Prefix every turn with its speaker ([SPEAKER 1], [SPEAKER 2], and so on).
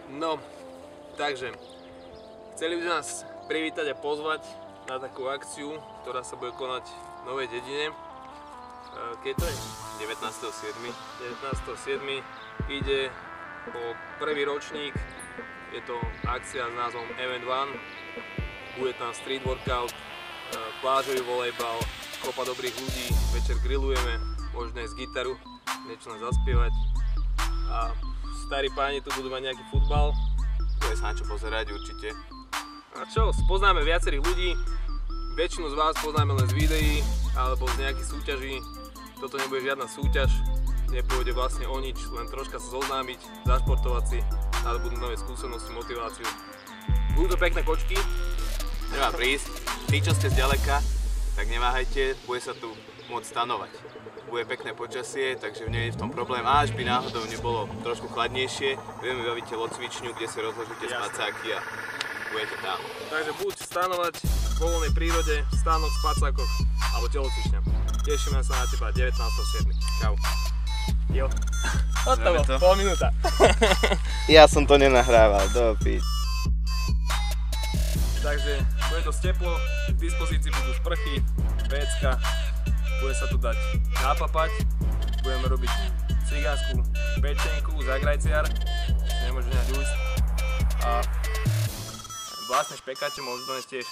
[SPEAKER 1] No, takže chceli by sme nás privítať a pozvať na takú akciu, ktorá sa bude konať v Novej Dedine. Keď to je?
[SPEAKER 2] 19.7.
[SPEAKER 1] 19.7. Ide o prvý ročník. Je to akcia s názvom Event One. Bude tam street workout, plážový volejbal, kopa dobrých ľudí, večer grillujeme, možno aj z gitaru, niečo nám zaspievať. A starí páni tu budú mať nejaký futbal.
[SPEAKER 2] Bude sa na čo pozerať určite.
[SPEAKER 1] A čo, spoznáme viacerých ľudí, väčšinu z vás poznáme len z videí alebo z nejakých súťaží. Toto nebude žiadna súťaž, nepôjde vlastne o nič, len troška sa zoznámiť, zašportovať si, ale budú nové skúsenosti, motiváciu. Budú to pekné kočky.
[SPEAKER 2] Treba prísť. Tí, čo ste zďaleka, tak neváhajte, bude sa tu môcť stanovať. Bude pekné počasie, takže nie je v tom problém. A až by náhodou nebolo trošku chladnejšie, vieme vybaviť telocvičňu, kde si rozložíte spacáky a budete tam.
[SPEAKER 1] Takže buď stanovať vo voľnej prírode, stánok, spacákoch alebo telocvičňa. Tešíme sa na teba 19.7. Čau. Jo. Hotovo, pol minúta.
[SPEAKER 3] Ja som to nenahrával, do pič.
[SPEAKER 1] Takže bude to teplo, k dispozícii budú sprchy, pécka, bude sa tu dať napapať, budeme robiť cigánsku pečenku, zagrajciar, nemôže nejak ujsť a vlastne špekáče môžu doniesť tiež.